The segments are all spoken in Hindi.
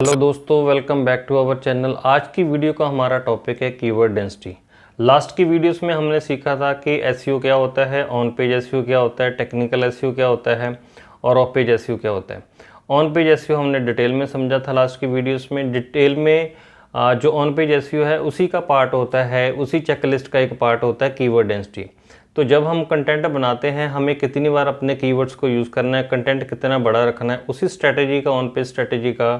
हेलो दोस्तों, welcome back to our channel. आज की वीडियो का हमारा टॉपिक है कीवर्ड डेंसिटी। लास्ट की वीडियोस में हमने सीखा था कि एसईओ क्या होता है, ऑन पेज एसईओ क्या होता है, टेक्निकल एसईओ क्या होता है और ऑफ पेज एसईओ क्या होता है। ऑन पेज एसईओ हमने डिटेल में समझा था लास्ट की वीडियोस में। डिटेल में जो ऑन पेज एसईओ है उसी का पार्ट होता है, उसी चेकलिस्ट का एक पार्ट होता है कीवर्ड डेंसिटी। तो जब हम कंटेंट बनाते हैं हमें कितनी बार अपने कीवर्ड्स को यूज़ करना है, कंटेंट कितना बड़ा रखना है, उसी स्ट्रेटेजी का ऑन पेज स्ट्रेटेजी का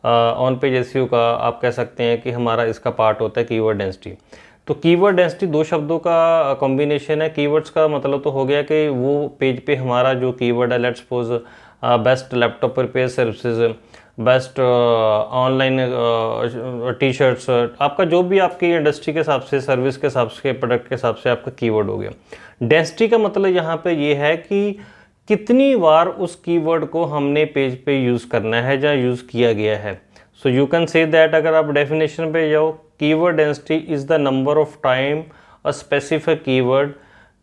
ऑन पेज एसईओ का आप कह सकते हैं कि हमारा इसका पार्ट होता है कीवर्ड डेंसिटी। तो कीवर्ड डेंसिटी दो शब्दों का कॉम्बिनेशन है। कीवर्ड्स का मतलब तो हो गया कि वो पेज पे हमारा जो कीवर्ड है, let's suppose best laptop repair services, best online T shirts, आपका जो भी आपकी इंडस्ट्री के हिसाब से, सर्विस के हिसाब से, प्रोडक्ट के हिसाब से आपका कीवर्ड हो गया। डेंसिटी का मतलब यहाँ पे ये है कि कितनी बार उस कीवर्ड को हमने पेज पे यूज़ करना है या यूज़ किया गया है। So you can say that, अगर आप डेफिनेशन पे जाओ, keyword density is the number of time a specific keyword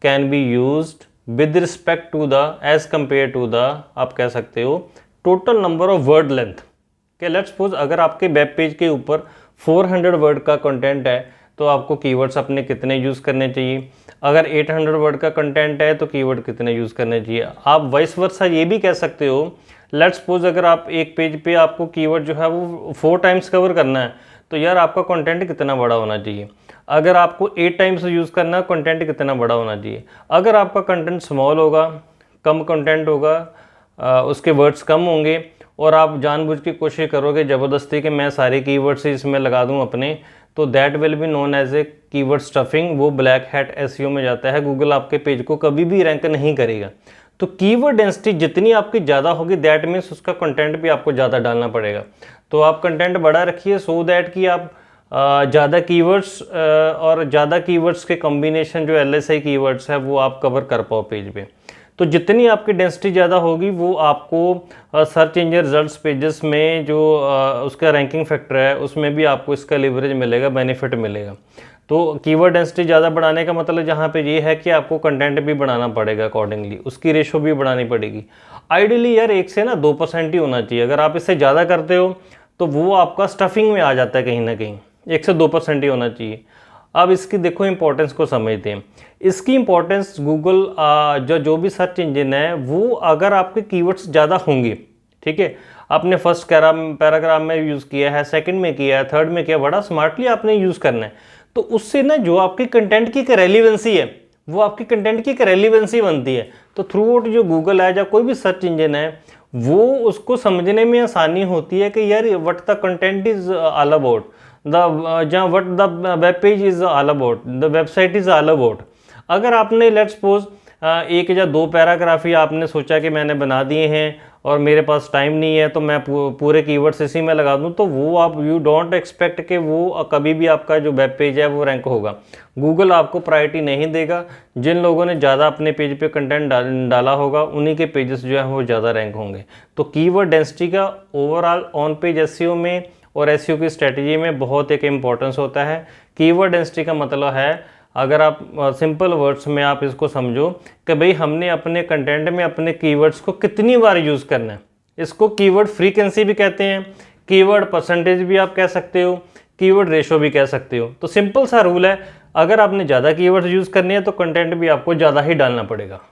can be used with respect to the as compare to the, आप कह सकते हो, total number of word length. कि लेट्स सपोज अगर आपके वेब पेज के ऊपर 400 वर्ड का कंटेंट है तो आपको कीवर्ड्स अपने कितने यूज़ करने चाहिए। अगर 800 वर्ड का कंटेंट है तो कीवर्ड कितने यूज़ करने चाहिए। आप वाइस वर्सा ये भी कह सकते हो, लेट्स सपोज अगर आप एक पेज पे आपको कीवर्ड जो है वो 4 टाइम्स कवर करना है तो यार आपका कंटेंट कितना बड़ा होना चाहिए। अगर आपको 8 टाइम्स यूज़ करना है, कंटेंट कितना बड़ा होना चाहिए। अगर आपका कंटेंट स्मॉल होगा, कम कंटेंट होगा, उसके वर्ड्स कम होंगे और आप जानबूझ के कोशिश करोगे ज़बरदस्ती कि मैं सारे कीवर्ड्स इसमें लगा दूं अपने, तो that will be known as a keyword stuffing. वो ब्लैक हैट एसईओ में जाता है। गूगल आपके पेज को कभी भी रैंक नहीं करेगा। तो कीवर्ड डेंसिटी जितनी आपकी ज़्यादा होगी दैट मीन्स उसका कंटेंट भी आपको ज़्यादा डालना पड़ेगा। तो आप कंटेंट बड़ा रखिए सो दैट कि आप ज़्यादा कीवर्ड्स और ज़्यादा कीवर्ड्स के कॉम्बिनेशन जो एलएसआई कीवर्ड्स है वो आप कवर कर पाओ पेज पे। तो जितनी आपकी डेंसिटी ज़्यादा होगी वो आपको सर्च इंजन रिजल्ट्स पेजेस में जो उसका रैंकिंग फैक्टर है उसमें भी आपको इसका लिवरेज मिलेगा, बेनिफिट मिलेगा। तो कीवर्ड डेंसिटी ज़्यादा बढ़ाने का मतलब यहाँ पे ये है कि आपको कंटेंट भी बढ़ाना पड़ेगा, अकॉर्डिंगली उसकी रेशो भी बढ़ानी पड़ेगी। आइडियली यार 1 से 2% ही होना चाहिए। अगर आप इससे ज़्यादा करते हो तो वो आपका स्टफिंग में आ जाता है कहीं ना कहीं। 1 से 2% ही होना चाहिए। अब इसकी देखो इंपॉर्टेंस को समझते हैं। इसकी इंपॉर्टेंस गूगल जो भी सर्च इंजन है वो अगर आपके कीवर्ड्स ज़्यादा होंगे, ठीक है, आपने फर्स्ट पैराग्राफ में यूज़ किया है, सेकंड में किया है, थर्ड में किया, बड़ा स्मार्टली आपने यूज़ करना है। तो उससे ना जो आपकी कंटेंट की एक रेलिवेंसी है वो आपकी कंटेंट की एक रेलिवेंसी बनती है। तो थ्रू आउट जो गूगल है या कोई भी सर्च इंजन है वो उसको समझने में आसानी होती है कि यार what the content is all about, जहाँ what the web page is all about, the website is all about. अगर आपने लेट्स सपोज 1 या 2 पैराग्राफ ही आपने सोचा कि मैंने बना दिए हैं और मेरे पास टाइम नहीं है तो मैं पूरे कीवर्ड्स इसी में लगा दूं, तो वो आप यू डोंट एक्सपेक्ट कि वो कभी भी आपका जो वेब पेज है वो रैंक होगा। गूगल आपको प्रायोरिटी नहीं देगा। जिन लोगों ने ज़्यादा अपने पेज पे कंटेंट डाला होगा उन्हीं के पेजेस जो है वो ज़्यादा रैंक होंगे। तो कीवर्ड डेंसिटी का ओवरऑल ऑन पेज एसईओ में और एसईओ की स्ट्रेटजी में बहुत एक इम्पोर्टेंस होता है। कीवर्ड डेंसिटी का मतलब है, अगर आप सिंपल वर्ड्स में आप इसको समझो कि भाई हमने अपने कंटेंट में अपने कीवर्ड्स को कितनी बार यूज़ करना है। इसको कीवर्ड फ्रीक्वेंसी भी कहते हैं, कीवर्ड परसेंटेज भी आप कह सकते हो, कीवर्ड रेशो भी कह सकते हो। तो सिंपल सा रूल है, अगर आपने ज़्यादा कीवर्ड्स यूज़ करने हैं तो कंटेंट भी आपको ज़्यादा ही डालना पड़ेगा।